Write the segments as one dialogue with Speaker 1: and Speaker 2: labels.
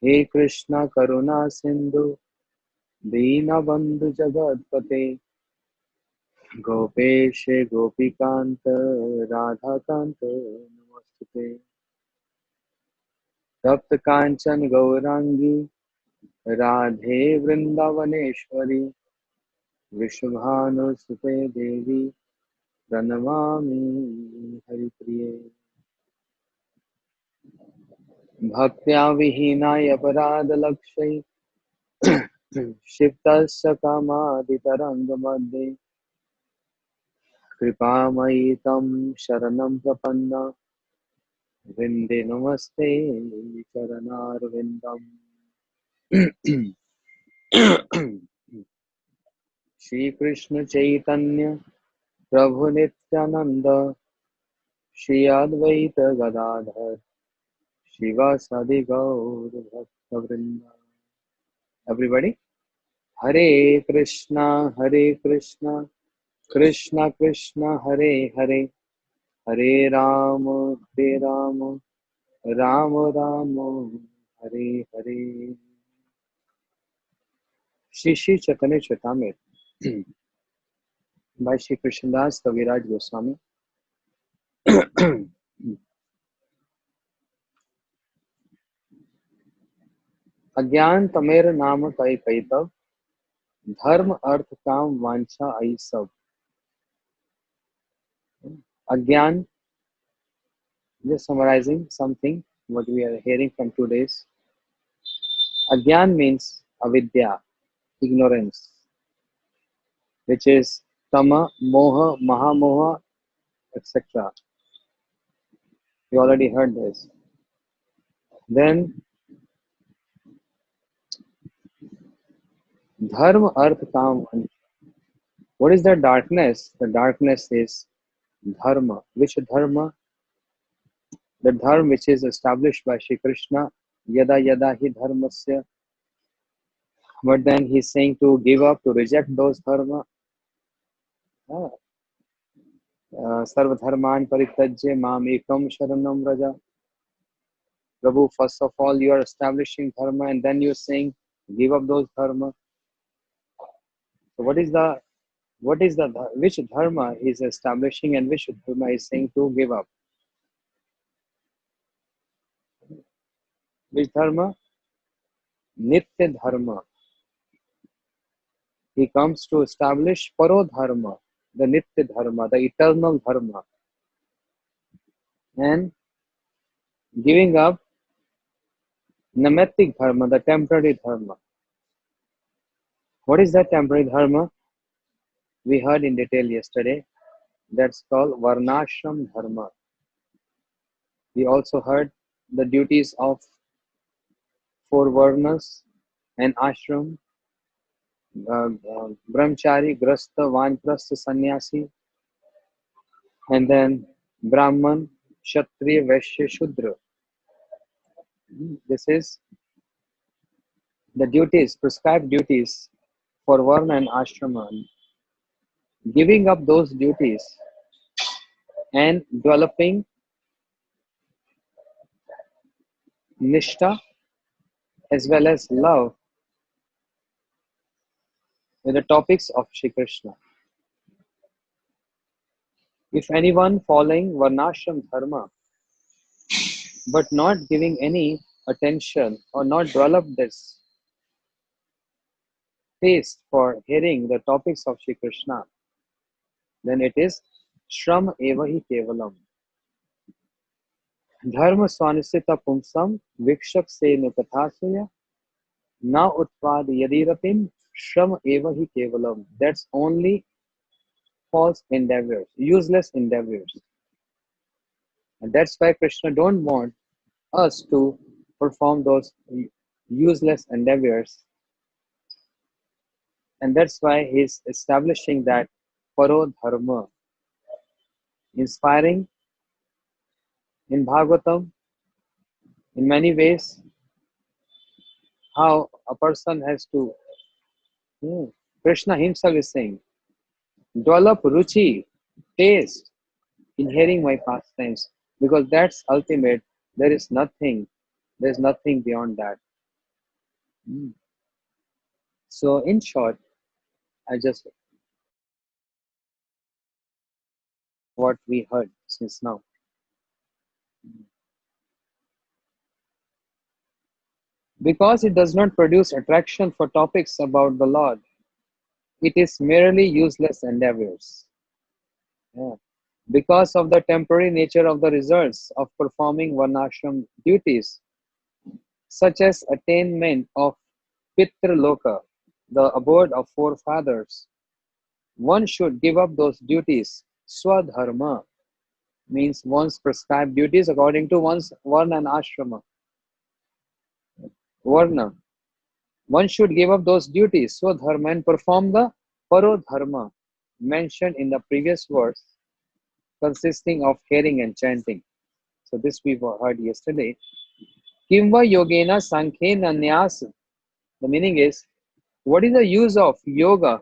Speaker 1: हे कृष्ण करुणा सिंधु दीनबंधु जगतपते गोपेश गोपीकांत राधाकांत नमस्ते। तप्त कांचन गौरांगी राधे वृंदावनेश्वरी वृषभानुसुते देवी प्रणमामि हरिप्रिये। भक्त्या विहीनाय अपराधलक्ष्यै क्षिप्तस्य कामादितरङ्गमध्ये कृपामयि तं शरणं प्रपन्ना वृन्दे नमस्ते चरणारविन्दम्। श्री कृष्ण चैतन्य प्रभु नित्यानंद श्री अद्वैत गदाधर शिवासादि गौर भक्तवृंद। Everybody, Hare Krishna Krishna Krishna Hare Hare Hare Ram Ram Ram Hare Hare। Shri Chaitanya Charitamrita by Shri Krishnadas Kaviraj Goswami। अज्ञान तमेर नाम कई कई तब धर्म अर्थ काम वांछा आई सब। Agyan, just summarizing something what we are hearing from today's. Agyan means avidya, ignorance, which is tama, moha, mahamoha, etc. You already heard this. Then dharma, arth, kam. What is the darkness? The darkness is dharma. Which dharma? The dharma which is established by Shri Krishna. Yada yada hi dharmasya. But then he's saying to give up, to reject those dharma. सर्वधर्मान परित्यज्य माम एकम शरणम Vraj. Prabhu, first of all, you are establishing dharma, and then you're saying give up those dharma. So which dharma is establishing and which dharma is saying to give up? Which dharma? Nitya dharma. He comes to establish paro dharma, the nitya dharma, the eternal dharma, and giving up namitic dharma, the temporary dharma. What is that temporary dharma? We heard in detail yesterday. That's called Varnashram Dharma. We also heard the duties of four Varnas and Ashram, Brahmachari, Grasta, Vanprastha, Sannyasi, and then Brahman, Kshatriya, Vaishya, Shudra. This is the duties, prescribed duties for Varna and Ashrama. Giving up those duties and developing Nishta as well as love with the topics of Shri Krishna. If anyone following Varnashram Dharma but not giving any attention or not develop this taste for hearing the topics of Shri Krishna, then it is Shram eva hi kevalam. Dharma swanisita pumsam vikshak se nukathasuya na utpad yadiratim Shram eva hi kevalam. That's only false endeavors, useless endeavors. And that's why Krishna don't want us to perform those useless endeavors. And that's why he's establishing that Paro Dharma, inspiring in Bhagavatam in many ways how a person has to. Krishna himself is saying, develop ruchi, taste in hearing my pastimes, because that's ultimate. There is nothing There's nothing beyond that. Mm. So, in short, I just what we heard since now. Because it does not produce attraction for topics about the Lord, it is merely useless endeavors. Yeah. Because of the temporary nature of the results of performing varnashram duties, such as attainment of Pitraloka, the abode of forefathers, one should give up those duties. Swadharma means one's prescribed duties according to one's varna and ashrama. Varna. One should give up those duties, Swadharma, and perform the Parodharma mentioned in the previous verse, consisting of hearing and chanting. So this we heard yesterday. Kimva yogena sankhena nyas. The meaning is, what is the use of yoga,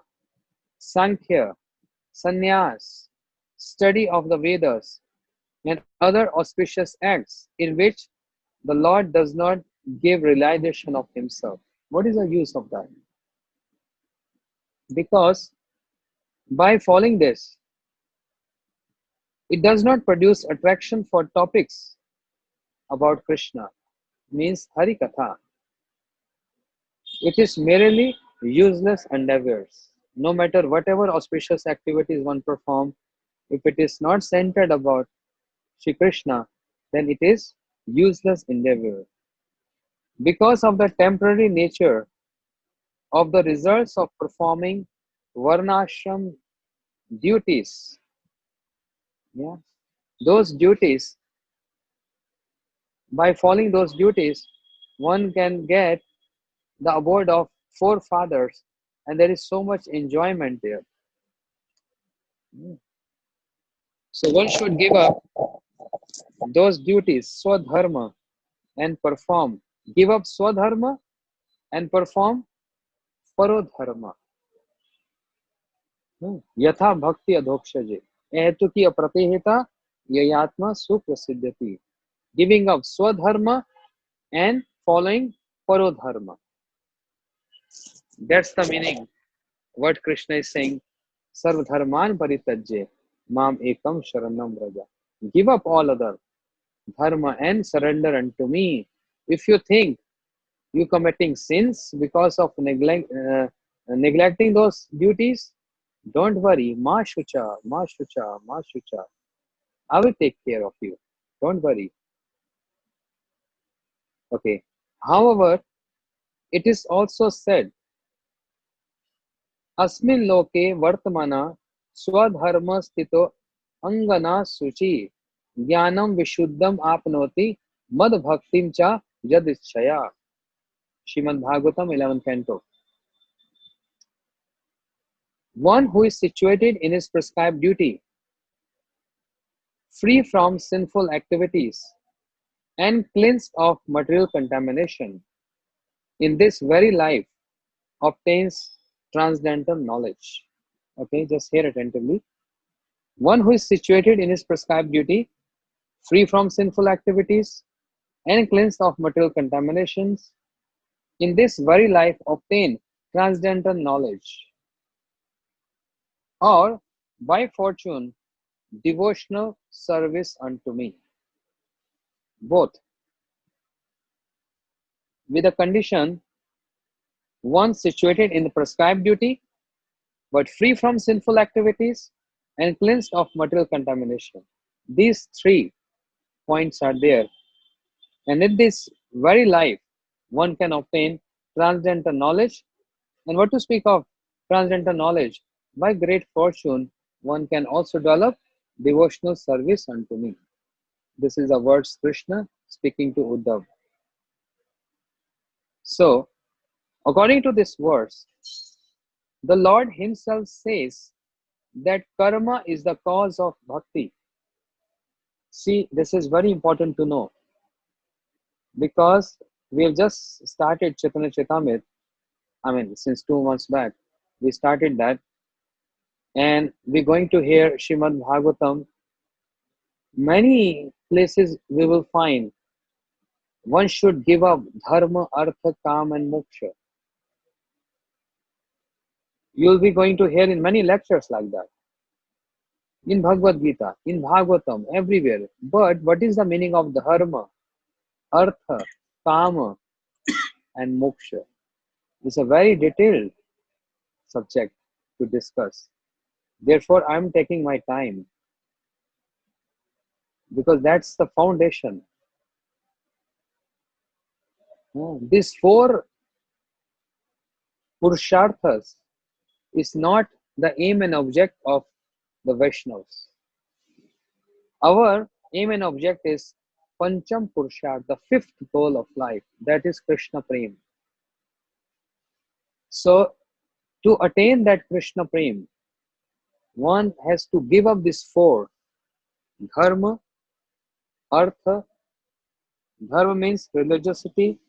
Speaker 1: sankhya, sannyas, study of the Vedas, and other auspicious acts in which the Lord does not give realization of himself? What is the use of that? Because by following this, it does not produce attraction for topics about Krishna, means Hari Katha. It is merely useless endeavors. No matter whatever auspicious activities one perform, if it is not centered about Shri Krishna, then it is useless endeavor. Because of the temporary nature of the results of performing Varnashram duties, yeah, those duties, by following those duties, one can get the abode of forefathers, and there is so much enjoyment there. So one should give up those duties, swadharma, and perform. Give up swadharma and perform parodharma. यथा भक्ति अधोक्षजे हेतु की अप्रतिहिता ययात्मा सुप्रसिद्धति. Giving up swadharma and following parodharma. That's the meaning. What Krishna is saying, Sarvadharman paritajye mam ekam sharanam vraja. Give up all other dharma and surrender unto me. If you think you committing sins because of neglecting those duties, don't worry. Ma shucha, ma shucha, ma shucha. I will take care of you. Don't worry. Okay. However, it is also said, अस्मिन् लोके वर्तमाना स्वधर्म स्थितो अंगना शुचि ज्ञानम विशुद्धम आपनोति मद भक्तिम च यदिच्छया. Srimad Bhagavatam 11th canto. One who is situated in his prescribed duty, free from sinful activities and cleansed of material contamination, in this very life obtains transcendental knowledge. Okay, just hear attentively. One who is situated in his prescribed duty, free from sinful activities and cleansed of material contaminations, in this very life obtain transcendental knowledge, or by fortune devotional service unto me. Both, with a condition, one situated in the prescribed duty but free from sinful activities and cleansed of material contamination. These 3 points are there, and in this very life one can obtain transcendental knowledge. And what to speak of transcendental knowledge? By great fortune one can also develop devotional service unto me. This is the words Krishna speaking to Uddhav. So, according to this verse, the Lord himself says that karma is the cause of bhakti. See, this is very important to know, because we have just started Chaitanya Charitamrita. I mean, since 2 months back, we started that, and we're going to hear Srimad Bhagavatam. Many places we will find one should give up dharma, artha, kam, and moksha. You'll be going to hear in many lectures like that. In Bhagavad Gita, in Bhagavatam, everywhere. But what is the meaning of dharma, artha, kama, and moksha? It's a very detailed subject to discuss. Therefore, I'm taking my time because that's the foundation. These four Purusharthas is not the aim and object of the Vaishnavas. Our aim and object is Pancham Purusharth, the fifth goal of life, that is Krishna Prem. So, to attain that Krishna Prem, one has to give up these four: Dharma, Artha. Dharma means religiosity,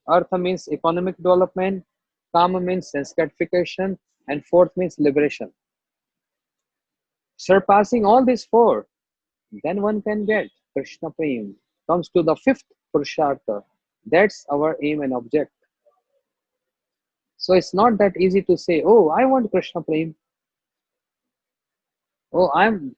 Speaker 1: Artha means economic development, Kama means sense gratification, and fourth means liberation. Surpassing all these four, then one can get Krishna Prem. Comes to the fifth Purushartha. That's our aim and object. So it's not that easy to say, oh, I want Krishna Prem. Oh, I'm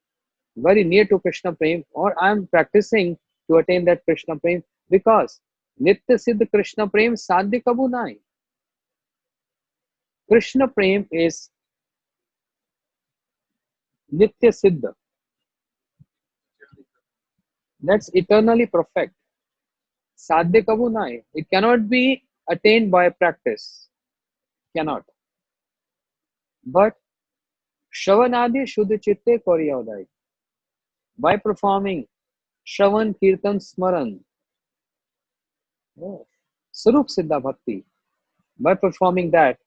Speaker 1: very near to Krishna Prem, or I'm practicing to attain that Krishna Prem, because Nitya Siddha Krishna Prem Sadhya Kabu Nai. Krishna Prem is Nitya Siddha. That's eternally perfect. Sadhya Kabu Nai. It cannot be attained by practice. Cannot. But Shravanadi Shuddha Chitte Koryodai. By performing Shravan Kirtan Smaran, Sarup Siddha Bhakti, by performing that,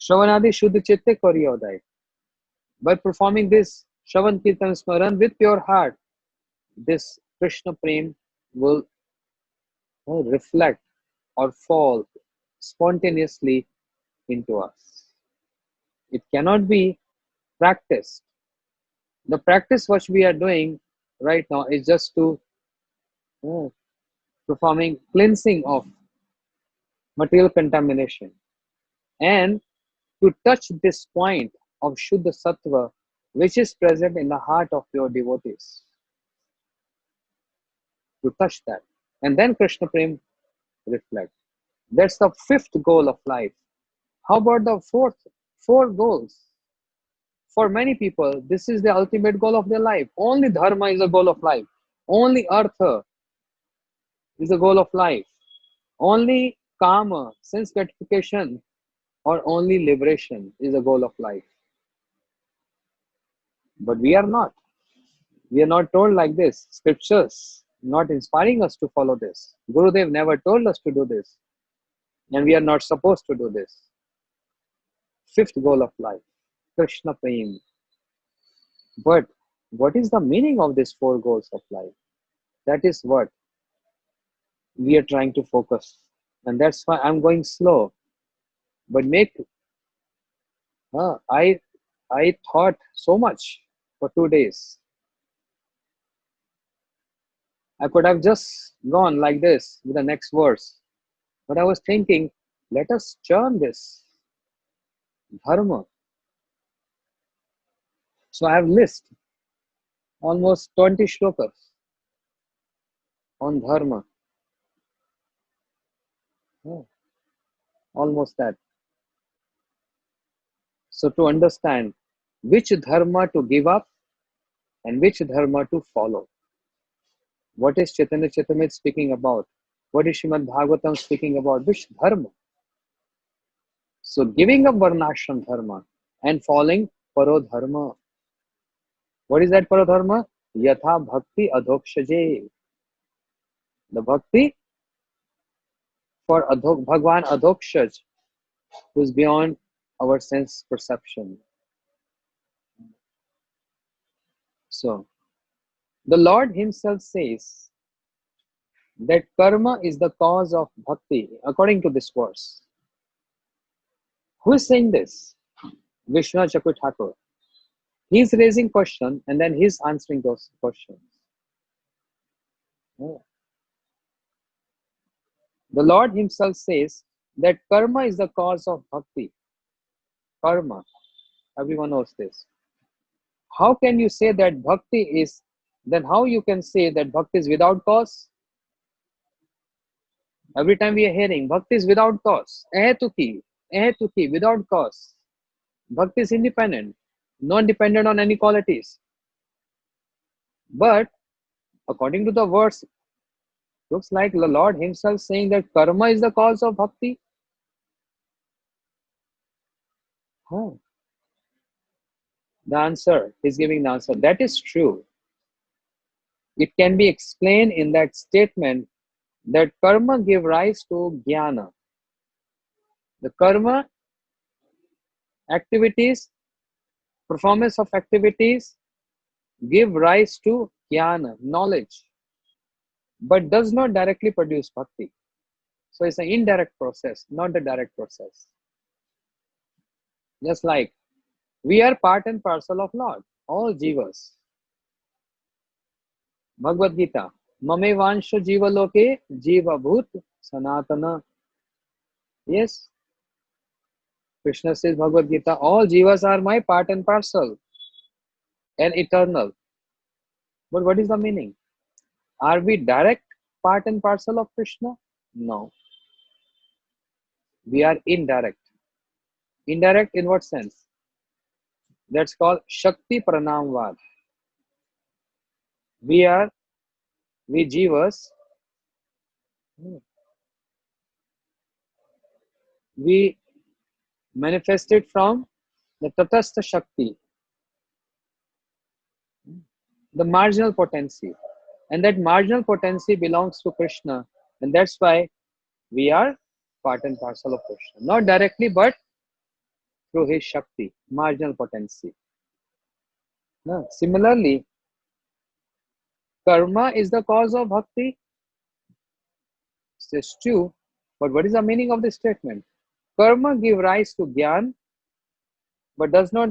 Speaker 1: Shravanadi Shuddha Chitte Koryodai, by performing this Shravan Kirtan Smaran with pure heart, this Krishna Prem will reflect or fall spontaneously into us. It cannot be practiced. The practice which we are doing right now is just to performing cleansing of material contamination, and to touch this point of Shuddha Sattva which is present in the heart of your devotees. To touch that. And then Krishna Prem reflect. That's the fifth goal of life. How about the four goals? For many people, this is the ultimate goal of their life. Only dharma is a goal of life. Only artha is a goal of life. Only kama, sense gratification, or only liberation is a goal of life. But we are not. We are not told like this. Scriptures not inspiring us to follow this. Gurudev never told us to do this. And we are not supposed to do this. Fifth goal of life, Krishna Prem. But what is the meaning of these four goals of life? That is what we are trying to focus. And that's why I'm going slow. But I thought so much for 2 days. I could have just gone like this with the next verse. But I was thinking, let us churn this dharma. So I have listed almost 20 shlokas on dharma. Almost that. So to understand which dharma to give up and which dharma to follow. What is Chaitanya Charitamrita speaking about? What is Srimad Bhagavatam speaking about? Which dharma? So giving up varnashram dharma and following parodharma. What is that parodharma? Yatha bhakti adhokshaje. The bhakti for Bhagwan Adhokshaj, who is beyond our sense perception. So, the Lord Himself says that karma is the cause of bhakti, according to this verse. Who is saying this? Vishwanath Chakravarti Thakur. He is raising question and then he is answering those questions. Yeah. The Lord Himself says that karma is the cause of bhakti. Karma, everyone knows this. How can you say that bhakti is, then how you can say that bhakti is without cause? Every time we are hearing bhakti is without cause, eh tukhi, without cause. Bhakti is independent, not dependent on any qualities. But according to the verse, looks like the Lord Himself saying that karma is the cause of bhakti. Huh. The answer, He's giving the answer. That is true. It can be explained in that statement that karma give rise to jnana. The karma activities, performance of activities give rise to jnana, knowledge, but does not directly produce bhakti. So it's an indirect process, not the direct process. Just like we are part and parcel of Lord, all jivas. Bhagavad Gita, Mamevansha jiva loke jiva bhut sanatana. Yes, Krishna says Bhagavad Gita, all jivas are my part and parcel and eternal. But what is the meaning? Are we direct part and parcel of Krishna? No, we are indirect. Indirect in what sense? That's called Shakti Pranamvad. We are, we jivas, we manifested from the Tatastha Shakti, the marginal potency. And that marginal potency belongs to Krishna. And that's why we are part and parcel of Krishna. Not directly, but through his Shakti, marginal potency. No. Similarly, karma is the cause of bhakti. It's true. But what is the meaning of this statement? Karma give rise to Gyan, but does not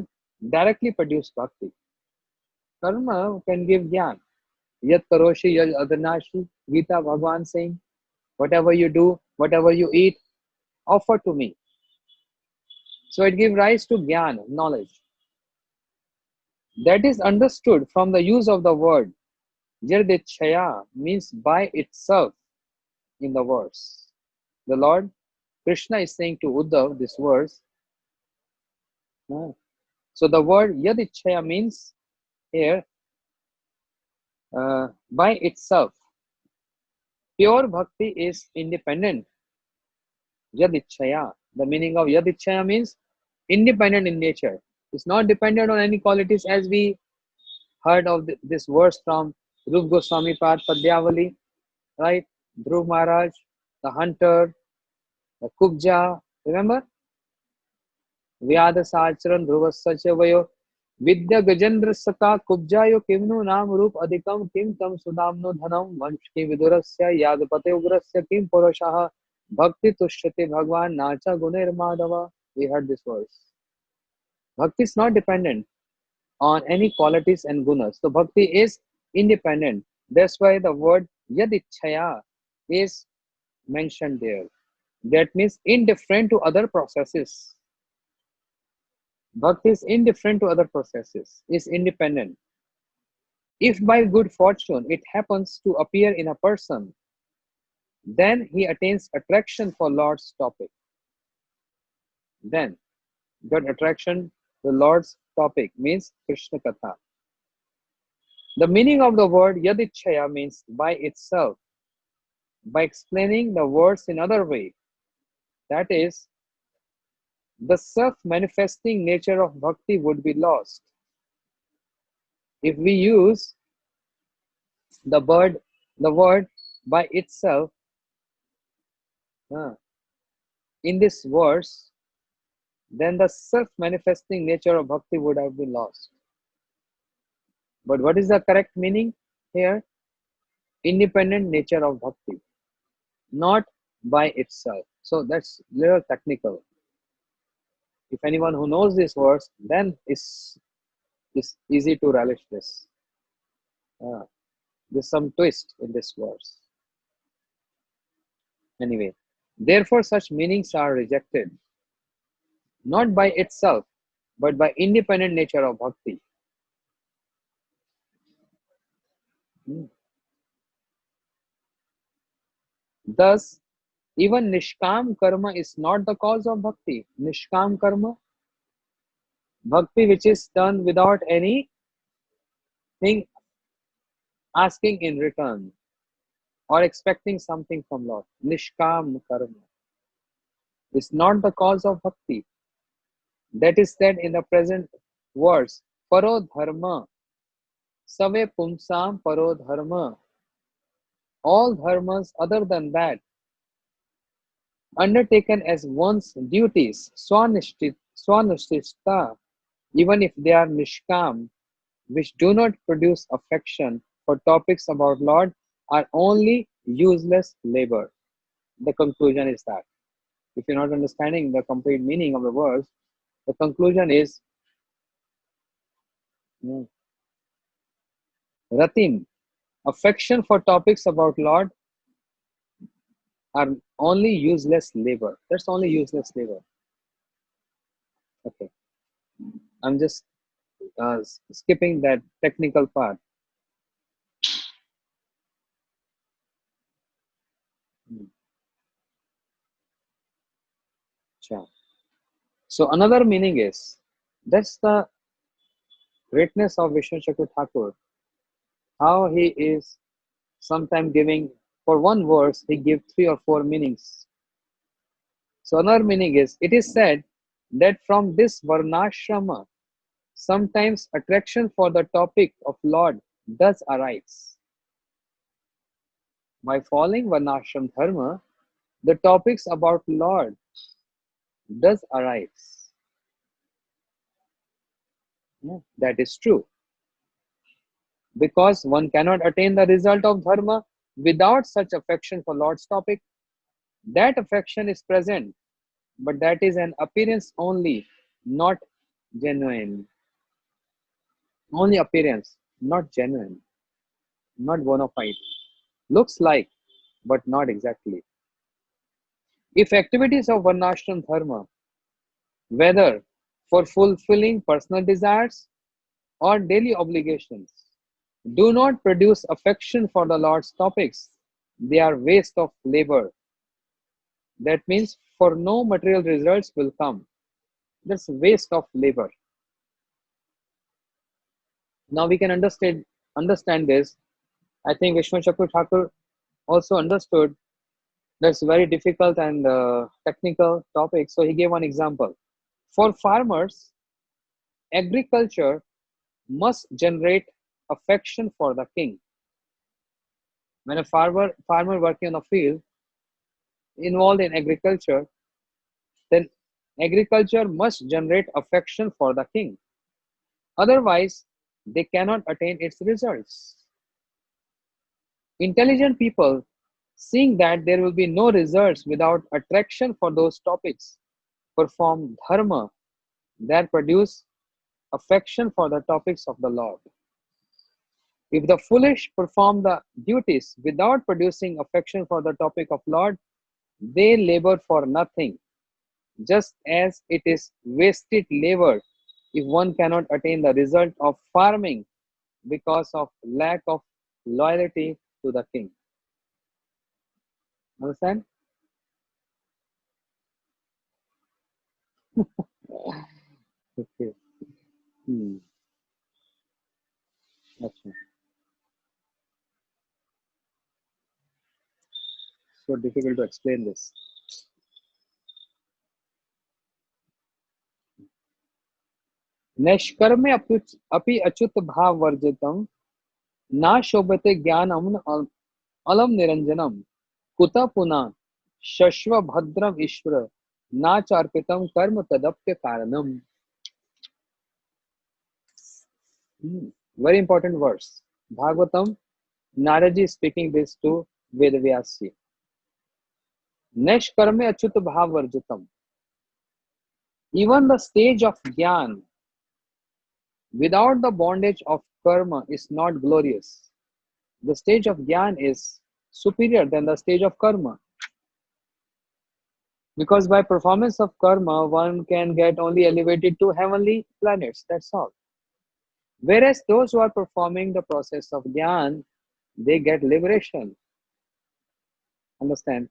Speaker 1: directly produce bhakti. Karma can give Gyan. Yat karoshi yaj adanashi. Gita Bhagwan saying, whatever you do, whatever you eat, offer to me. So it gives rise to Gyan, knowledge. That is understood from the use of the word. Yadicchaya means by itself in the verse. The Lord Krishna is saying to Uddhav this verse. So the word Yadicchaya means here by itself. Pure bhakti is independent. Yadicchaya. The meaning of Yadicchaya means independent in nature. It's not dependent on any qualities, as we heard of this verse from Rup Goswami Pad Padyavali, right? Dhruv Maharaj, the hunter, the Kubja, remember? Vyada Sacharan Dhruvasya Vayo Vidya Gajendra Saka Kubjayo Kimnu Nam Rup Adhikam Kim Tam Sudamno Dhanam Vanshki Vidurasya Yadapate Ugrasya Kim Purushaha Bhakti Tushyate Bhagwan Nacha Gunair Madhava. We heard this verse. Bhakti is not dependent on any qualities and gunas. So bhakti is independent. That's why the word Yadicchaya is mentioned there. That means indifferent to other processes. Bhakti is indifferent to other processes, is independent. If by good fortune it happens to appear in a person, then he attains attraction for Lord's topic. Then, got attraction to Lord's topic means Krishna Katha. The meaning of the word Yadicchaya means by itself. By explaining the words in other way, that is, the self-manifesting nature of bhakti would be lost. If we use the word by itself in this verse, then the self-manifesting nature of bhakti would have been lost. But what is the correct meaning here? Independent nature of bhakti, not by itself. So that's little technical. If anyone who knows this verse, then it's easy to relish this. There's some twist in this verse. Anyway, therefore such meanings are rejected, not by itself, but by independent nature of bhakti. Hmm. Thus, even Nishkam karma is not the cause of bhakti. Nishkam karma, bhakti which is done without anything asking in return or expecting something from Lord. Nishkam karma is not the cause of bhakti. That is said in the present verse. Paro dharma, save pumsam paro dharma. All dharmas other than that, undertaken as one's duties, swanishta, even if they are nishkam, which do not produce affection for topics about Lord, are only useless labor. The conclusion is that. If you're not understanding the complete meaning of the verse, the conclusion is Ratim, affection for topics about Lord are only useless labor. That's only useless labor. Okay, I'm just skipping that technical part. Sure. So another meaning is that's the greatness of Vishnu Chakra Thakur. How he is sometimes giving for one verse he gives 3 or 4 meanings. So another meaning is it is said that from this varnashrama sometimes attraction for the topic of Lord does arise. By following varnashram dharma, the topics about Lord does arise. Yeah, that is true. Because one cannot attain the result of dharma without such affection for Lord's topic. That affection is present, but that is an appearance only, not genuine. Only appearance, not genuine, not bona fide. Looks like, but not exactly. If activities of Varnashram Dharma, whether for fulfilling personal desires or daily obligations, do not produce affection for the Lord's topics, they are waste of labor. That means for no material results will come. That's waste of labor. Now we can understand this. I think Vishnu Chakra Thakur also understood that's very difficult and technical topic. So he gave one example. For farmers, agriculture must generate affection for the king. When a farmer working on a field involved in agriculture, then agriculture must generate affection for the king. Otherwise, they cannot attain its results. Intelligent people, seeing that there will be no results without attraction for those topics, perform dharma that produce affection for the topics of the Lord. If the foolish perform the duties without producing affection for the topic of Lord, they labor for nothing, just as it is wasted labor if one cannot attain the result of farming because of lack of loyalty to the king. Understand? Okay. Hmm. Okay. So difficult to explain this. नैष्कर्म्य अपि अच्युत भाव वर्जितम ना शोभते ज्ञान अलम निरंजनम कुत पुनः शश्व भद्रम ईश्वर नाचार्पितम कर्म तदप्य कारणम. Very important verse. Bhagavatam, Naraji is speaking this to Vedavyasi. Neshkarme achyut bhav varjitam. Even the stage of Gyan without the bondage of karma is not glorious. The stage of Gyan is superior than the stage of karma. Because by performance of karma, one can get only elevated to heavenly planets. That's all. Whereas those who are performing the process of Gyan, they get liberation. Understand?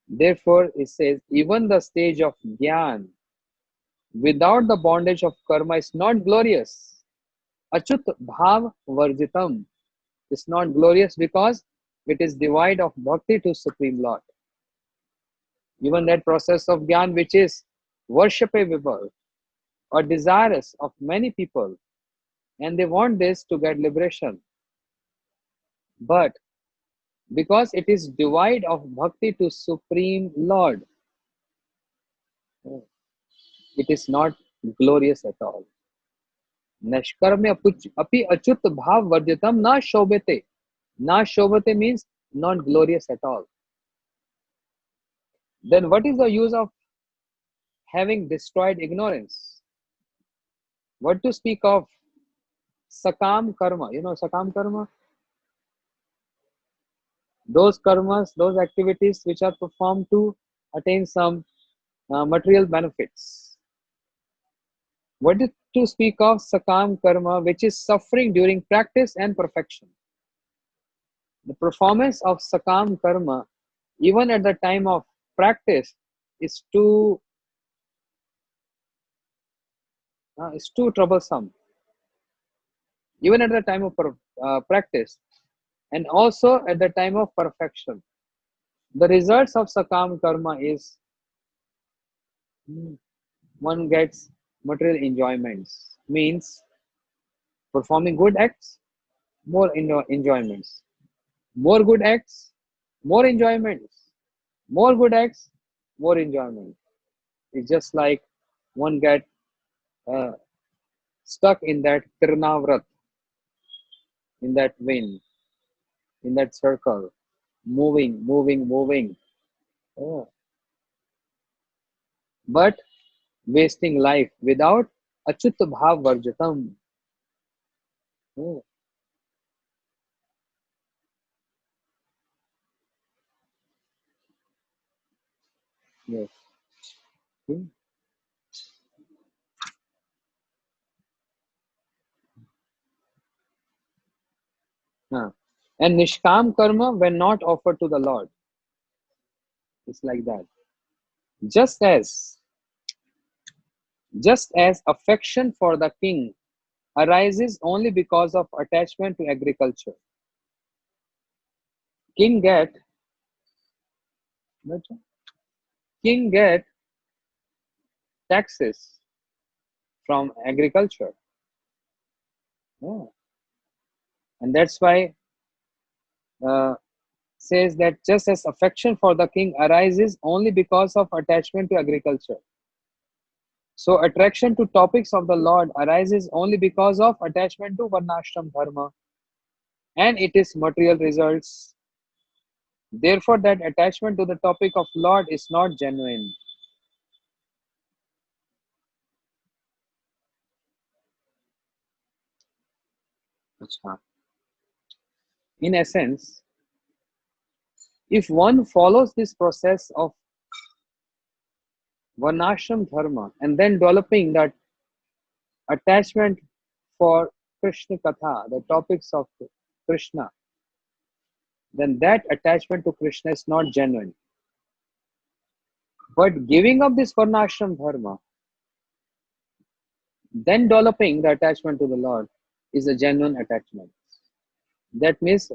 Speaker 1: Therefore, it says, even the stage of Gyan without the bondage of karma is not glorious. Achut bhav varjitam is not glorious because it is devoid of bhakti to Supreme Lord. Even that process of Gyan, which is worshipable or desirous of many people, and they want this to get liberation. But because it is devoid of bhakti to Supreme Lord, it is not glorious at all. Nashkarmya api achut bhav varjitam na shobhate. Na shobhate means not glorious at all. Then what is the use of having destroyed ignorance? What to speak of sakam karma? You know sakam karma? Those karmas, those activities which are performed to attain some material benefits. What is to speak of sakam karma, which is suffering during practice and perfection? The performance of sakam karma, even at the time of practice, is too troublesome. Even at the time of practice, and also at the time of perfection, the results of sakam karma is one gets material enjoyments. Means performing good acts, more enjoyments. More good acts, more enjoyments. More good acts, more enjoyment. It's just like one get uh, stuck in that tirnavrat, in that vein, in that circle, moving. Oh. But wasting life without achut bhav varjatam. Oh. Yes. Hmm. Huh. And nishkam karma when not offered to the Lord. It's like that. Just as just as affection for the king arises only because of attachment to agriculture. King get king get taxes from agriculture. Yeah. And that's why uh, says that just as affection for the king arises only because of attachment to agriculture. So attraction to topics of the Lord arises only because of attachment to Varnashram Dharma and it is material results. Therefore, that attachment to the topic of Lord is not genuine. Achha. In essence, if one follows this process of Varnashram Dharma and then developing that attachment for Krishna Katha, the topics of Krishna, then that attachment to Krishna is not genuine. But giving up this Varnashram Dharma, then developing the attachment to the Lord is a genuine attachment. That means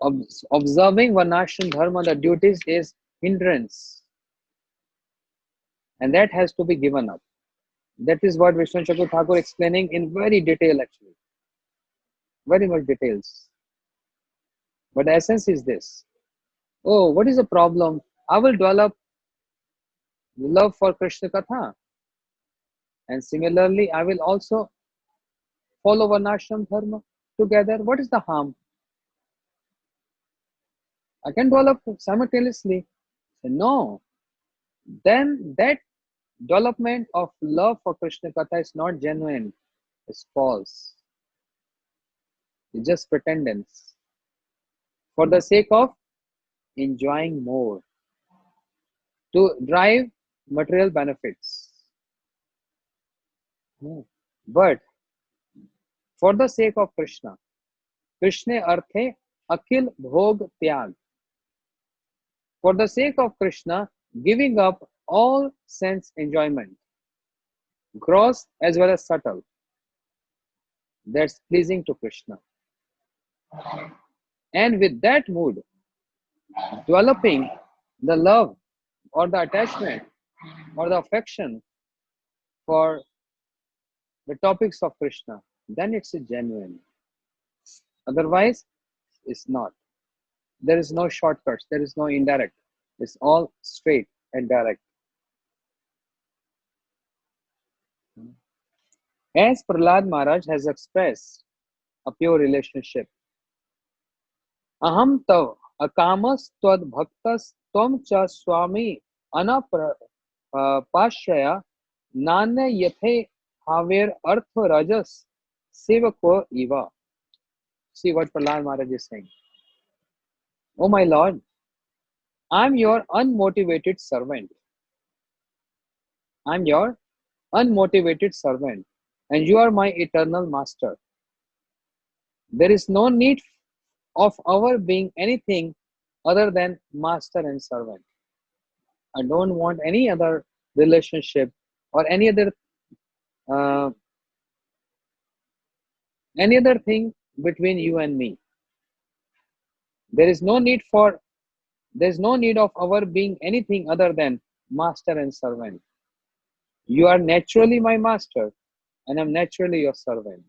Speaker 1: observing Varnashram Dharma, the duties is hindrance, and that has to be given up. That is what Vishnu Chakur Thakur explaining in very detail actually, very much details. But the essence is this. Oh, what is the problem? I will develop love for Krishna Katha. And similarly, I will also follow Varnashram Dharma together. What is the harm? I can develop simultaneously. No, then that development of love for Krishna Katha is not genuine, it's false. It's just pretendance for the sake of enjoying more, to drive material benefits. But for the sake of Krishna, Krishna arthe akil bhog tyag. For the sake of Krishna, giving up all sense enjoyment, gross as well as subtle, that's pleasing to Krishna. And with that mood, developing the love or the attachment or the affection for the topics of Krishna, then it's a genuine. Otherwise, it's not. There is no shortcuts, there is no indirect. It's all straight and direct. As Prahlad Maharaj has expressed a pure relationship, aham tav akamas tvad bhaktas tvam cha swami anapashraya nanya yathe haver artha rajas sevako eva. See what Prahlad Maharaj is saying. Oh my Lord, I am your unmotivated servant. I am your unmotivated servant, and you are my eternal master. There is no need of our being anything other than master and servant. I don't want any other relationship or any other uh, thing between you and me. There is no need of our being anything other than master and servant. You are naturally my master, and I'm naturally your servant.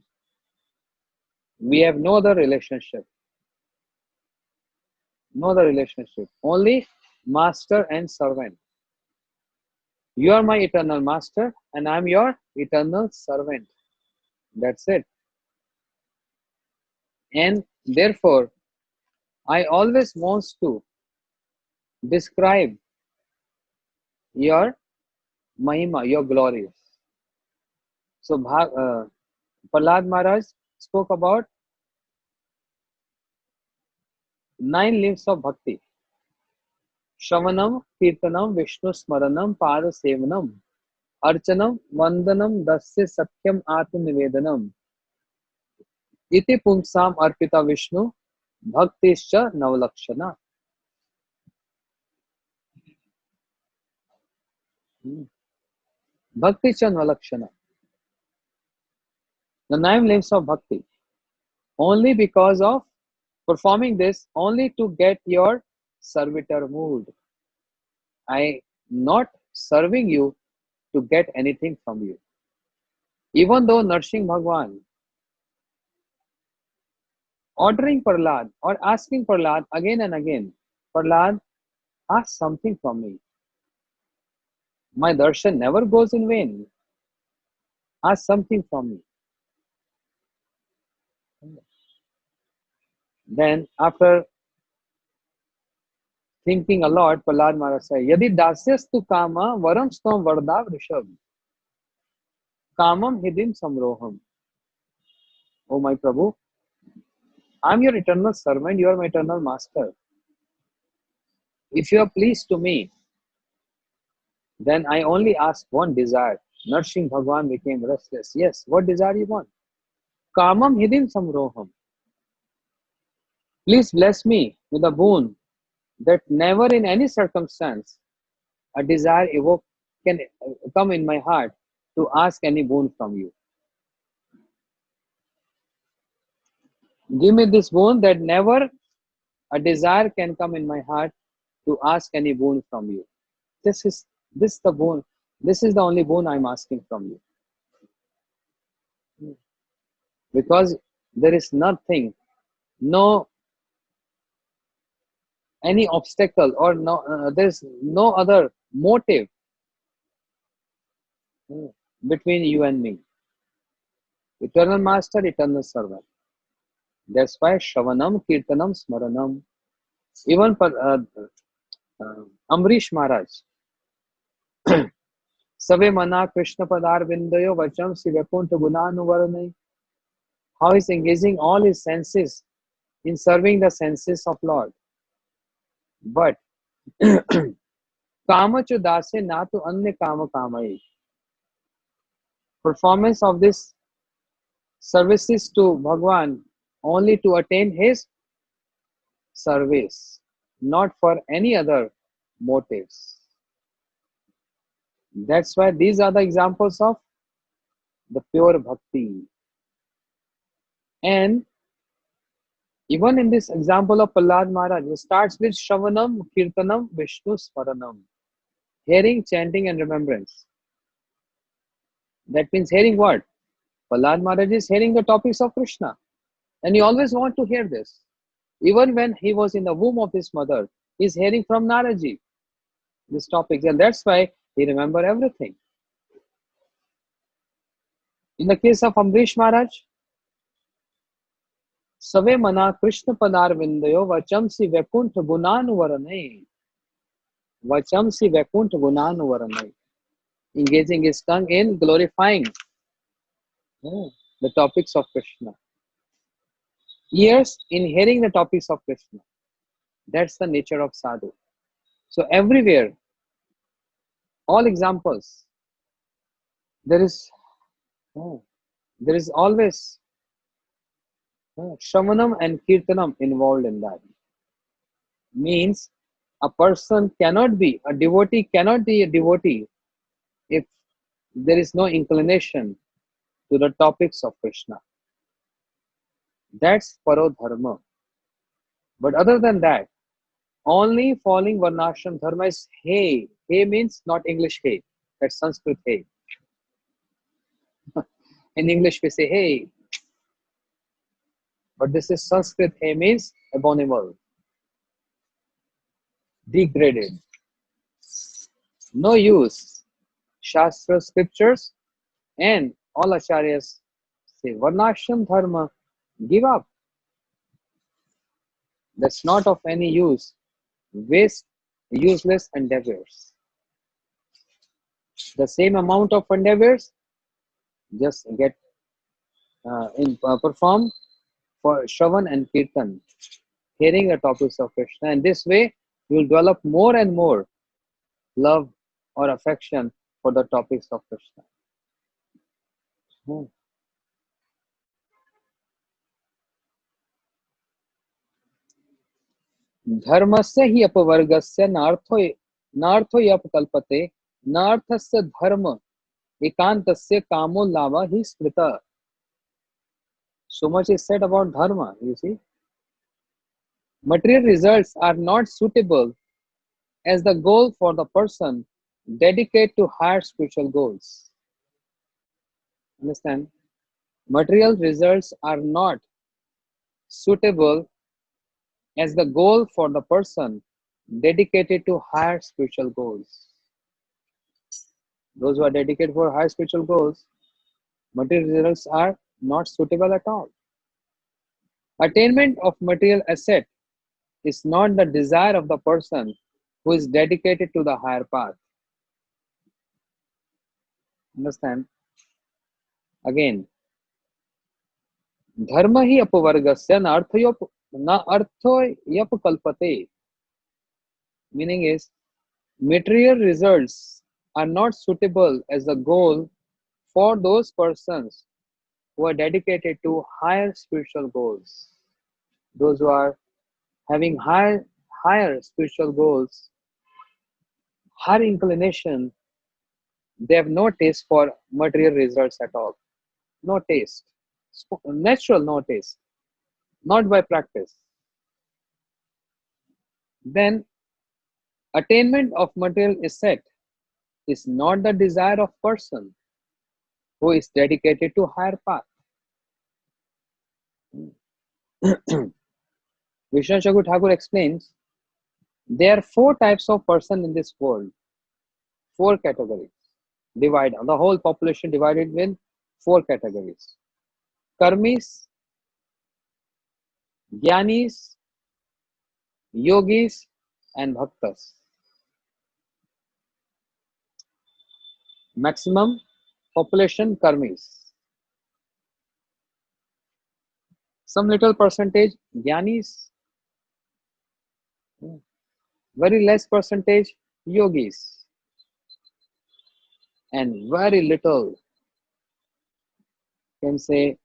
Speaker 1: We have no other relationship. No other relationship. Only master and servant. You are my eternal master, and I'm your eternal servant. That's it. And therefore, I always want to describe your Mahima, your glories. So, Prahlad Maharaj spoke about 9 limbs of bhakti. Shravanam, Kirtanam, Vishnu Smaranam, Pada Sevanam, Archanam, Vandanam, Dasya Satyam Atma Nivedanam. Iti Pumsam Arpita Vishnu, Bhaktischa Navalakshana. Bhaktischa Navalakshana. The 9 limbs of bhakti. Only because of performing this, only to get your servitor mood. I not serving you to get anything from you. Even though Narsingh Bhagwan ordering Prahlad or asking Prahlad again and again, Prahlad, ask something from me. My darshan never goes in vain. Ask something from me. Then after thinking a lot, Prahlad Maharaj said, Yadi dasyastu kama varam stam varda vrishab kamam hidim samroham. Oh my Prabhu, I am your eternal servant, you are my eternal master. If you are pleased to me, then I only ask one desire. Narsingh Bhagwan became restless. Yes, what desire you want? Kamam hidim samroham. Please bless me with a boon that never in any circumstance a desire can come in my heart to ask any boon from you. Give me this boon that never a desire can come in my heart to ask any boon from you. This is the boon. This is the only boon I'm asking from you. Because there is nothing, no any obstacle or there's no other motive between you and me. Eternal master, eternal servant. That's why Shravanam, Kirtanam, Smaranam. Even for Amrish Maharaj. Save mana Krishna padar vindayo vacham si vakunta gunanuvarane how he's engaging all his senses in serving the senses of Lord. But कामच दासे ना तो अन्य काम कामई. Performance of this services to Bhagwan only to attain his service, not for any other motives. That's why these are the examples of the pure bhakti. And even in this example of Prahlad Maharaj, it starts with Shravanam, Kirtanam, Vishnu Smaranam. Hearing, chanting, and remembrance. That means hearing what? Prahlad Maharaj is hearing the topics of Krishna. And he always want to hear this. Even when he was in the womb of his mother, he's hearing from Naraji these topics. And that's why he remember everything. In the case of Amrish Maharaj, Save mana Krishna padar vindayo vachamsi vaikuntha gunanuvaranai. Vachamsi vaikuntha gunanuvaranai. Engaging his tongue in glorifying the topics of Krishna. Ears in hearing the topics of Krishna. That's the nature of sadhu. So everywhere, all examples, there is always Shravanam and Kirtanam involved in that. Means a person cannot be, a devotee cannot be a devotee if there is no inclination to the topics of Krishna. That's parodharma. But other than that, only following Varnashram dharma is hey. Hey means not English hey. That's Sanskrit hey. In English we say hey. But this is Sanskrit hey means abominable, degraded, no use. Shastra scriptures and all acharyas say Varnashram dharma, give up. That's not of any use. Waste, useless endeavors. The same amount of endeavors just get performed for Shravan and Kirtan, hearing the topics of Krishna. And this way, you will develop more and more love or affection for the topics of Krishna. धर्मस्य हि अपवर्गस्य नार्थो अपकल्पते नार्थस्य धर्म एकांतस्य कामो लाभ हि स्मृता. So much is said about dharma, you see. Material results are not suitable as the goal for the person dedicated to higher spiritual goals. Understand? Material results are not suitable as the goal for the person dedicated to higher spiritual goals. Those who are dedicated for higher spiritual goals, material results are not suitable at all. Attainment of material asset is not the desire of the person who is dedicated to the higher path. Understand? Again, dharma hi apavargasya na artho yap kalpate. Meaning is, material results are not suitable as a goal for those persons who are dedicated to higher spiritual goals. Those who are having higher spiritual goals, higher inclination, they have no taste for material results at all. No taste. Natural no taste. Not by practice. Then attainment of material asset is not the desire of person who is dedicated to higher path. Vishnu Chakur Thakur explains, there are 4 types of person in this world. 4 categories. Divide the whole population divided in 4 categories. Karmis, Jnanis, Yogis, and Bhaktas. Maximum population Karmis. some little percentage Gyanis, very less percentage yogis, and very little, can say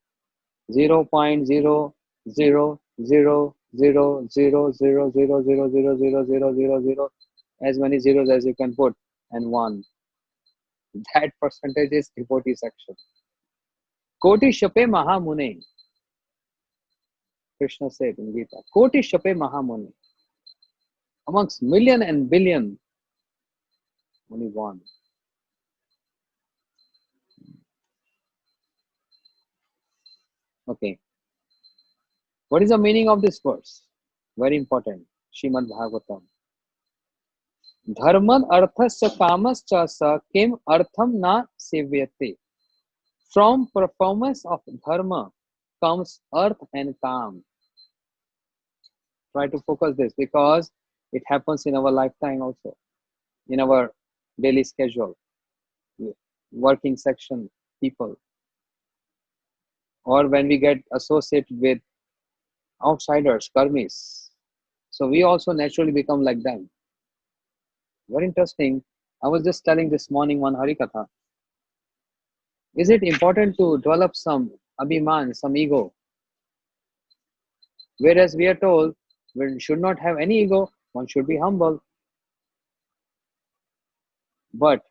Speaker 1: 0.0000000000000 as many zeros as you can put, and 1. That percentage is devotee section. Koti Shape Mahamune, Krishna said in Gita. Koti Shape Mahamune. Amongst million and billion, only 1. Okay. What is the meaning of this verse? Very important. Srimad Bhagavatam. Dharmad arthasya kamascha sa kim artham na sevyate. From performance of dharma comes earth and kam. Try to focus this because it happens in our lifetime also, in our daily schedule, working section people, or when we get associated with outsiders, karmis. So we also naturally become like them. Very interesting. I was just telling this morning one Harikatha. Is it important to develop some abhiman, some ego? Whereas we are told one should not have any ego, one should be humble. But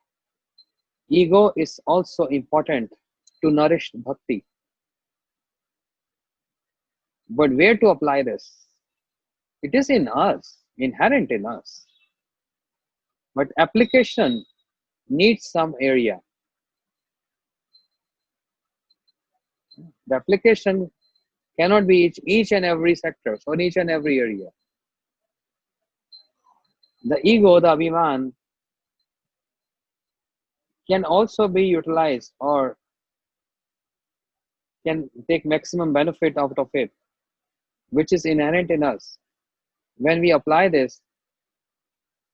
Speaker 1: ego is also important to nourish bhakti. But where to apply this? It is in us, inherent in us. But application needs some area. The application cannot be each and every sector or each and every area. The ego, the abhiman, can also be utilized or can take maximum benefit out of it, which is inherent in us. When we apply this,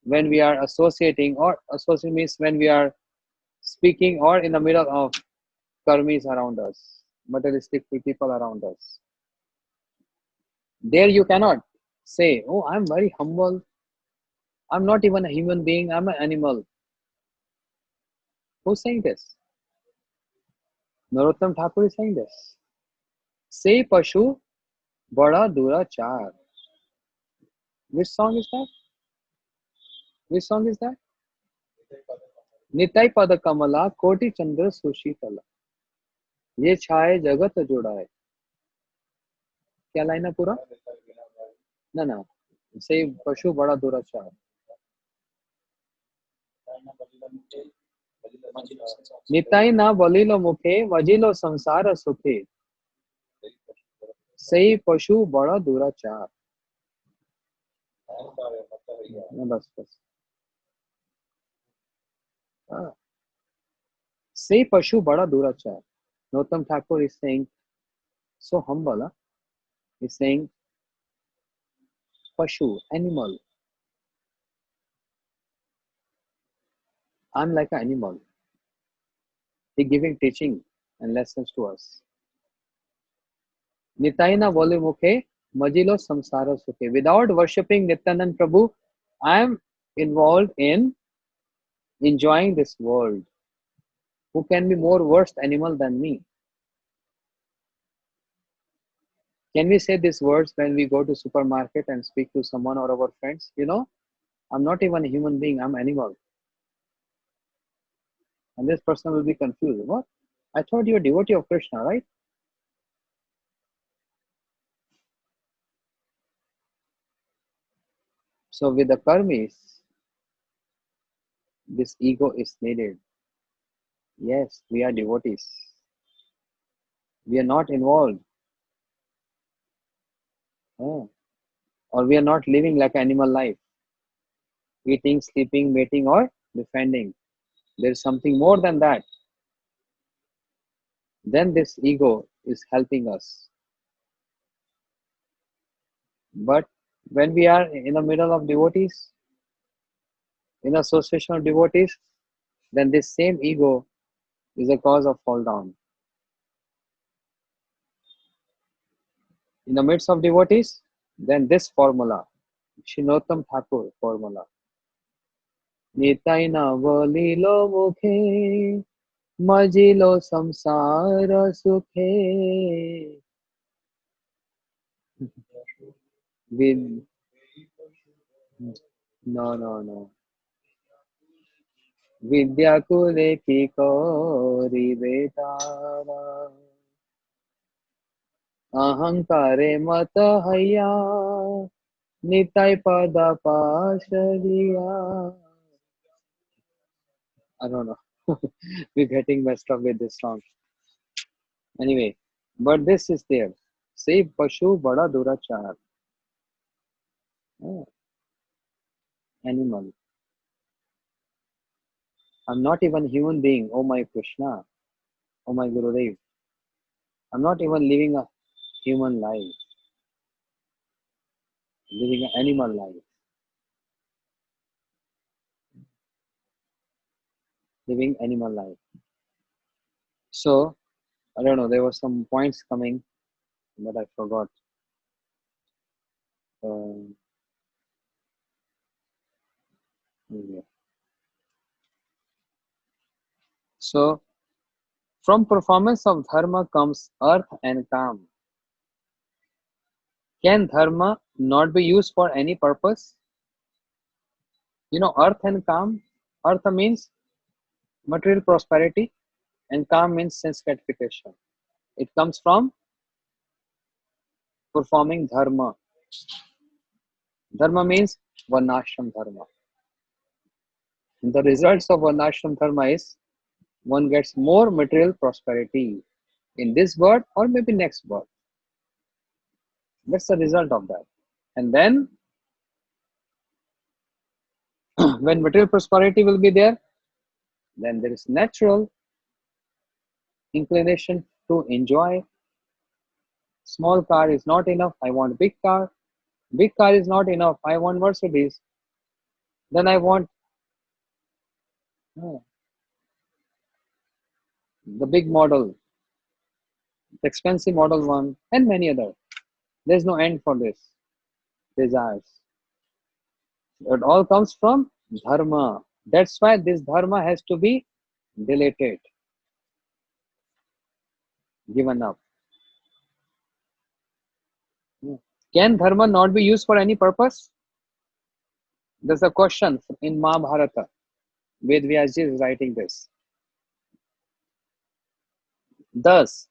Speaker 1: when we are associating, or associating means when we are speaking or in the middle of karmis around us, materialistic people around us, there you cannot say, oh, I'm very humble, I'm not even a human being, I'm an animal. Who's saying this? Narottam Thakur is saying this. Say Pashu Bada Durachar. Which song is that? Which song is that? Nitai पद कमला कोटि चंद्र सुशीतल ये छाए जगत जुड़ाए. क्या line है पूरा? ना ना, से पशु बड़ा दुराचार. निताई ना बलिलो मुखे वजिलो संसार सुखे से पशु बड़ा दुराचार. बस बस. Say Pashu Bada Durachar. Narottam Thakur is saying, so humble. He's saying, Pashu, animal. I'm like an animal. He's giving teaching and lessons to us. Nitaina Vole Mukhe, Majilo Samsara Sukhe. Without worshipping Nityanand Prabhu, I am involved in enjoying this world. Who can be more worst animal than me? Can we say these words when we go to supermarket and speak to someone or our friends? You know, I'm not even a human being, I'm an animal. And this person will be confused. What? I thought you're a devotee of Krishna, right? So with the karmis, this ego is needed. Yes, we are devotees. We are not involved. Or we are not living like animal life. Eating, sleeping, mating, or defending. There is something more than that. Then this ego is helping us. But when we are in the middle of devotees, in association of devotees, then this same ego is a cause of fall down. in the midst of devotees, then this formula, Shinottam Thakur formula. Nitai na volilo mukhe, majilo samsara sukhe. With no. Vidya kule ki kauri betara. Ahankare mata haya, nitai pada pashaliya. I don't know. We're getting messed up with this song. Anyway, but this is there. Say Pashu Bada Durachar. Oh, animal. I'm not even human being. Oh my Krishna. Oh my Gurudev. I'm not even living a human life. I'm living an animal life. Living animal life. So, I don't know. There were some points coming that I forgot. Yeah. So, from performance of dharma comes earth and calm. Can dharma not be used for any purpose? You know, earth and calm. Earth means material prosperity, and calm means sense gratification. It comes from performing dharma. Dharma means varnashram dharma. And the results of varnashram dharma is one gets more material prosperity in this birth or maybe next birth. That's the result of that. And then when material prosperity will be there, then there is natural inclination to enjoy. Small car is not enough. I want big car. Big car is not enough. I want Mercedes. Then I want the big model, the expensive model one, and many other. There's no end for this desires. It all comes from dharma. That's why this dharma has to be dilated, given up. Can dharma not be used for any purpose? There's a question in Mahabharata. Ved Vyasji is writing this. Thus,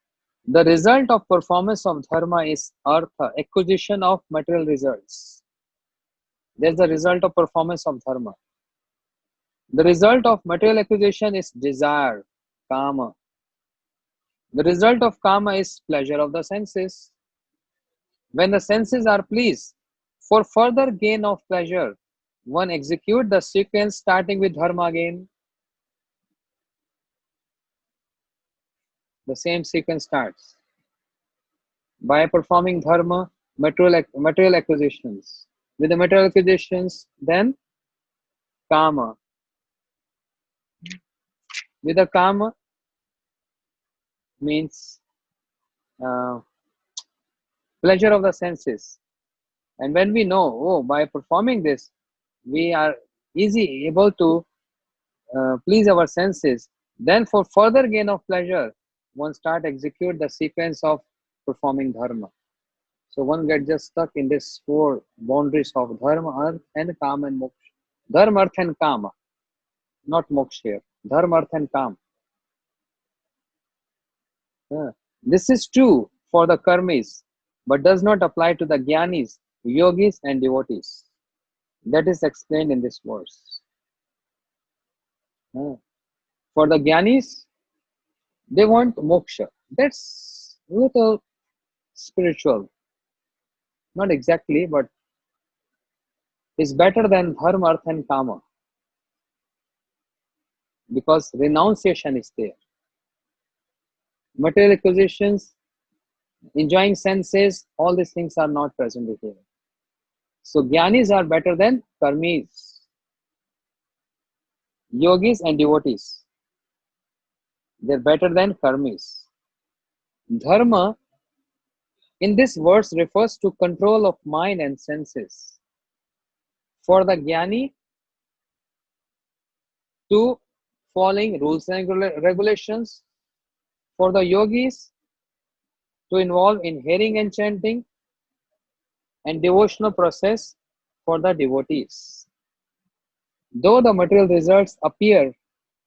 Speaker 1: the result of performance of dharma is artha, acquisition of material results. There's the result of performance of dharma. The result of material acquisition is desire, kama. The result of kama is pleasure of the senses. When the senses are pleased, for further gain of pleasure, one execute the sequence starting with dharma again. The same sequence starts by performing dharma, material acquisitions. With the material acquisitions, then kama. With the kama means pleasure of the senses. And when we know, oh, by performing this, we are easy able to please our senses, then for further gain of pleasure, one start execute the sequence of performing dharma. So one gets just stuck in this four boundaries of dharma, arth, and kama and moksha. Dharma, arth, and kama, not moksha here. Dharma, arth, and kama. This is true for the karmis, but does not apply to the jnanis, yogis, and devotees. That is explained in this verse. For the jnanis, they want moksha. That's little spiritual. Not exactly, but is better than dharma, arth, and kama. Because renunciation is there. Material acquisitions, enjoying senses, all these things are not present here. So jnanis are better than karmis, yogis, and devotees. They're better than karmis. Dharma in this verse refers to control of mind and senses. For the Jnani, to following rules and regulations. For the yogis, to involve in hearing and chanting, and devotional process for the devotees. Though the material results appear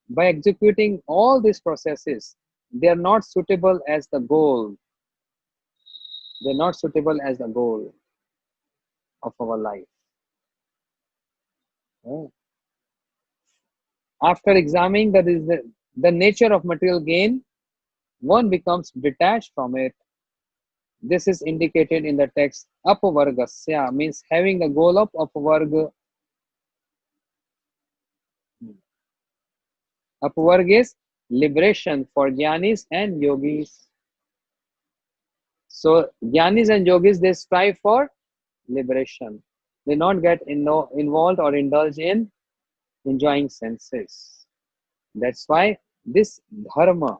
Speaker 1: by executing all these processes, they are not suitable as the goal. They are not suitable as the goal of our life. Oh. After examining the nature of material gain, one becomes detached from it. This is indicated in the text apavargasya, means having the goal of apavarga. Apavarga is liberation for jnanis and yogis. So jnanis and yogis, they strive for liberation. They not get involved or indulge in enjoying senses. That's why this dharma,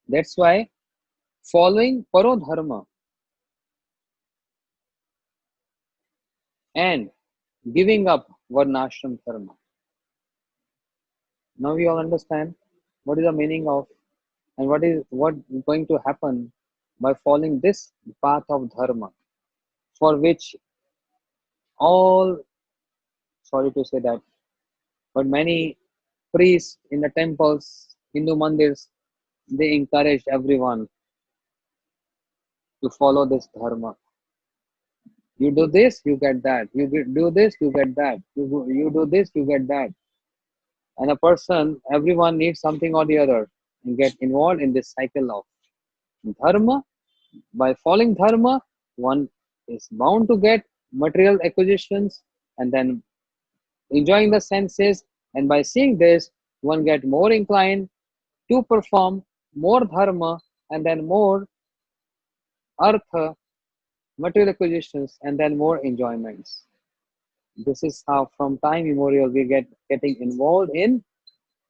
Speaker 1: that's why following parodharma and giving up varnashram dharma. Now we all understand what is the meaning of and what is going to happen by following this path of dharma, for which all, sorry to say that, but many priests in the temples, Hindu mandirs, they encouraged everyone to follow this dharma. You do this, you get that. You do this, you get that. You do this, you get that. And a person, everyone needs something or the other and get involved in this cycle of dharma. By following dharma, one is bound to get material acquisitions and then enjoying the senses. And by seeing this, one get more inclined to perform more dharma and then more artha, material acquisitions, and then more enjoyments. This is how from time immemorial we getting involved in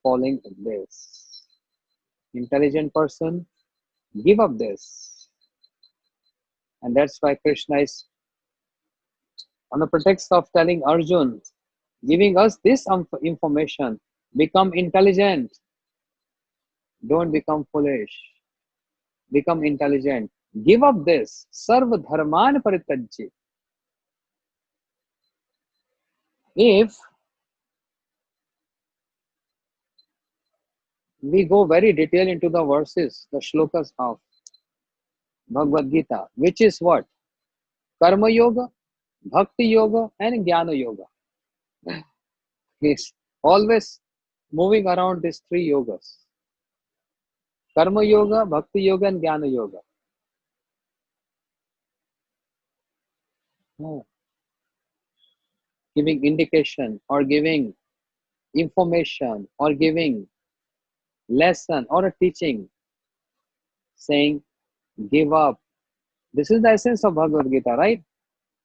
Speaker 1: following this. Intelligent person, give up this. And that's why Krishna is on the pretext of telling Arjun, giving us this information, become intelligent. Don't become foolish. Become intelligent. Give up this. Sarva dharman paritajya. If we go very detailed into the verses, the shlokas of Bhagavad Gita, which is what? Karma Yoga, Bhakti Yoga, and Jnana Yoga. He's always moving around these three yogas. Karma Yoga, Bhakti Yoga, and Jnana Yoga. Giving indication or giving information or giving lesson or a teaching, saying give up. This is the essence of Bhagavad Gita, right?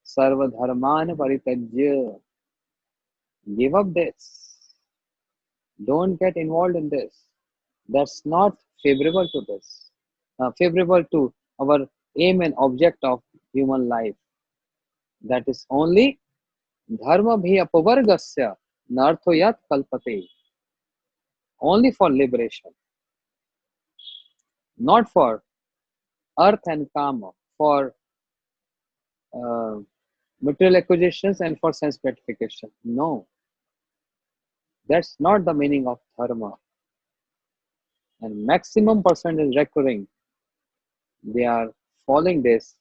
Speaker 1: Sarva dharman paritajya. Give up this. Don't get involved in this. That's not favorable to this. Favorable to our aim and object of human life. That is only dharma bhi apavargasya narthoyat kalpate. Only for liberation. Not for earth and kama, for material acquisitions and for sense gratification. No. That's not the meaning of dharma. And maximum percent is recurring. They are following this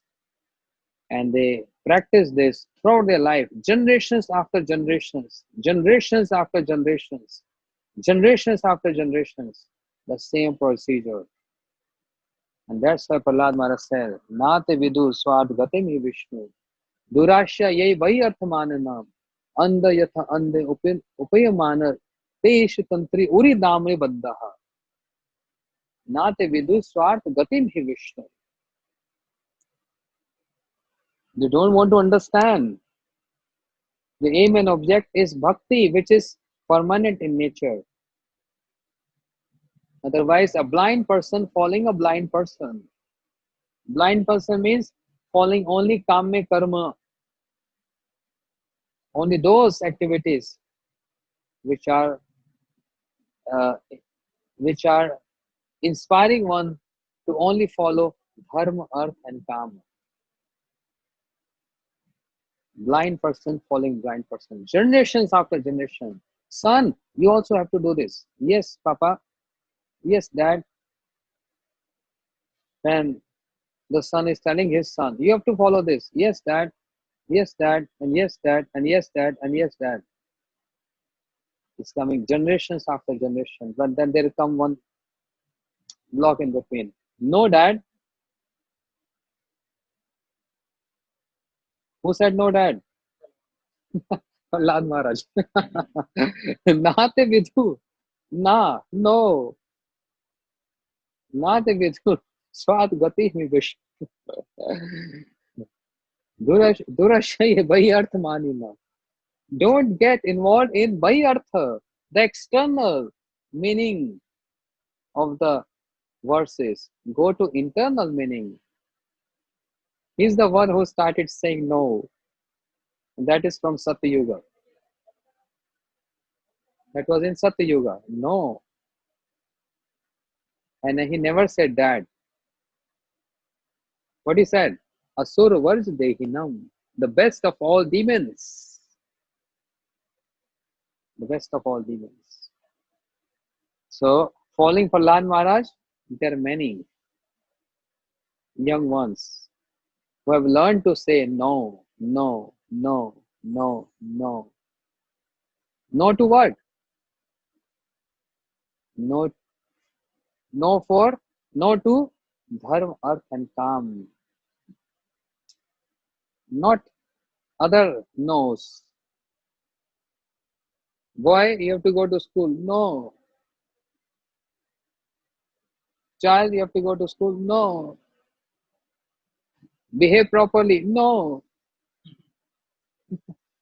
Speaker 1: and they practice this throughout their life, generations after generations, generations after generations, generations after generations, the same procedure. And that's why Prahlad Maharaj said, Nate vidu swad gatim hi Vishnu, durashya yai vai arthamananam, anda yatha ande upayamana teshu tantri uri damri baddaha. Nate vidu swad gatim hi Vishnu. You don't want to understand. The aim and object is bhakti, which is permanent in nature. Otherwise, a blind person following a blind person. Blind person means following only kamya karma, only those activities which are uh, which are inspiring one to only follow dharma, arth, and kama. Blind person following blind person. Generations after generation. Son, you also have to do this. Yes, Papa. Yes, Dad. Then the son is telling his son, you have to follow this. Yes, Dad. Yes, Dad. And yes, Dad. And yes, Dad. And yes, Dad. It's coming generations after generation. But then there come one block in between. No, Dad. Who said no, Dad? Prahlad Maharaj. Nate Vidhu. Na. No. Nate Vidhu. Swat gati mi vish. Durashay bhai arth manina. Don't get involved in bhai artha, the external meaning of the verses. Go to internal meaning. He's the one who started saying no. That is from Satyuga. That was in Satyuga. No. And he never said that. What he said? Asura Varjdehinam. The best of all demons. The best of all demons. So, falling for Prahlad Maharaj, there are many young ones who have learned to say no, no, no, no, no. No to what? No, no for, no to dharma, arth and kam. Not other no's. Boy, you have to go to school. No. Child, you have to go to school. No. Behave properly. No.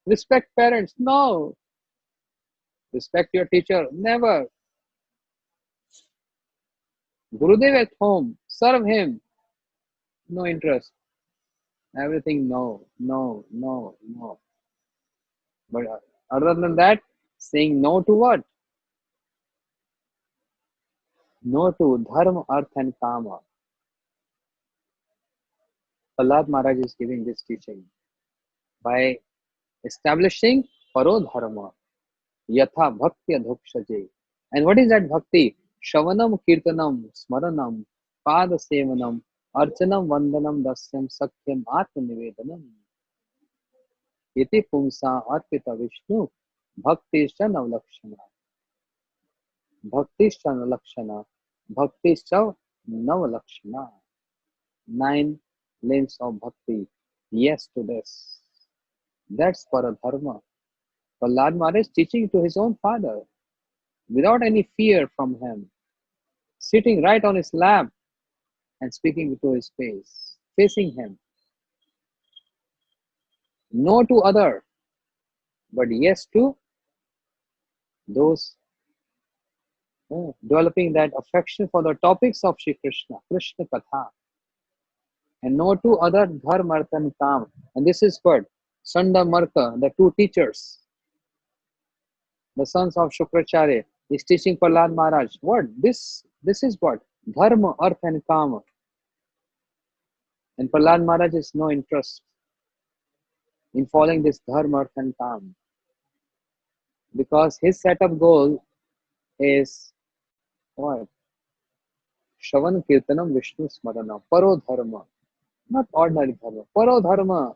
Speaker 1: Respect parents. No. Respect your teacher. Never. Gurudev at home. Serve him. No interest. Everything no, no, no, no. But other than that, saying no to what? No to dharma, arth and kama. Prahlad Maharaj is giving this teaching by establishing parodharma, yatha bhakti adhokshaje. And what is that bhakti? Shavanam, kirtanam, smaranam, pada sevanam, archanam, vandanam, dasyam, sakyam, atma nivedanam. Iti pumsa arpita Vishnu, bhakti navlakshana. Bhakti navlakshana. Bhakti navlakshana. 9 lanes of bhakti. Yes to this. That's paradharma. Prahlad Maharaj is teaching to his own father without any fear from him, sitting right on his lap and speaking to his face, facing him. No to other, but yes to those developing that affection for the topics of Shri Krishna, Krishna Katha, and no to other dharma, artha and kam. And this is what Sanda Marka, the two teachers, the sons of Shukracharya, is teaching Prahlad Maharaj. What? This is what? Dharma, artha and kama. And Prahlad Maharaj has no interest in following this dharma, artha and kama. Because his set of goal is what? Shravan Kirtanam Vishnu Smarana. Paro Dharma. Not ordinary dharma. Paro Dharma.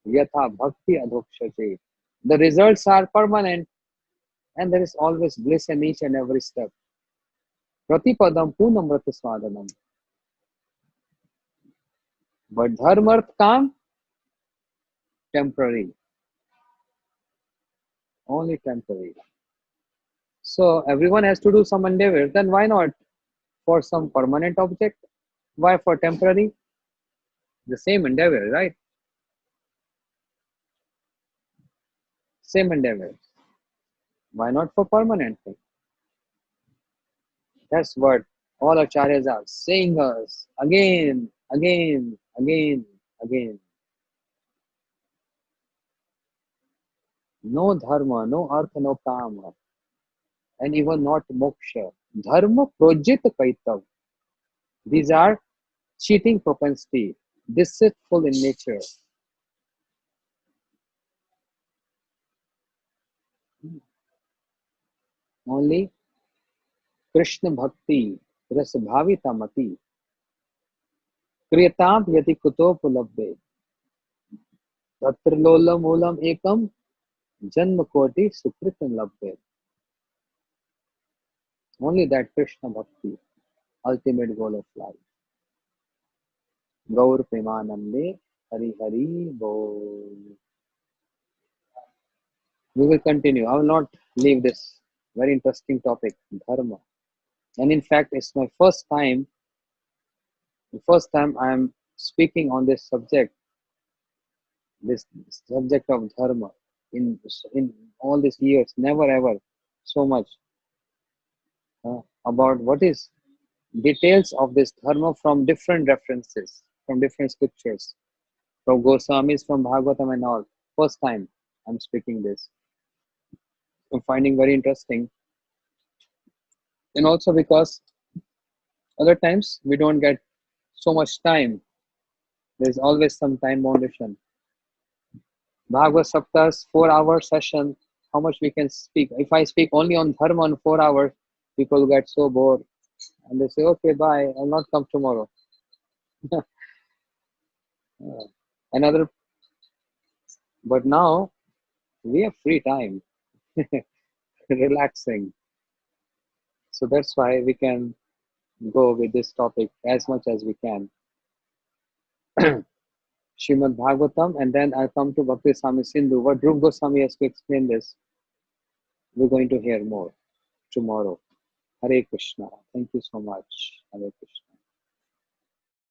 Speaker 1: Yatha Bhakti Adhokshaje. The results are permanent and there is always bliss in each and every step. Pratipadam Punamrata Swadanam. But Dharma Kam, temporary. Only temporary. So everyone has to do some endeavor. Then why not for some permanent object? Why for temporary? The same endeavor, right? Same endeavor. Why not for permanent thing? That's what all acharyas are saying us again, again, again, again. No dharma, no artha, no kama, and even not moksha. Dharma projita kaitav. These are cheating propensity, deceitful in nature. Only Krishna bhakti, rasbhavita mati, kriyataam yati kutopulabde, tatra lolam moolam ekam, janma koti sukritam labde. Only that Krishna bhakti, ultimate goal of life. Gaur Premanande, Hari Hari Bol. We will continue. I will not leave this very interesting topic, Dharma. And in fact, it's my the first time I am speaking on this subject of Dharma in all these years. Never ever so much about what is details of this Dharma from different references, from different scriptures, from Goswamis, from Bhagavatam and all. First time I'm speaking this. I'm finding very interesting. And also because other times we don't get so much time. There's always some time foundation. Bhagavad Sapta's 4 hour session, how much we can speak. If I speak only on Dharma in 4 hours, people get so bored. And they say, okay, bye, I'll not come tomorrow. Another, but now we have free time, relaxing. So that's why we can go with this topic as much as we can. Srimad Bhagavatam, and then I'll come to Bhakti Swami Sindhu. What Dhruv Goswami has to explain this, we're going to hear more tomorrow. Hare Krishna. Thank you so much. Hare Krishna.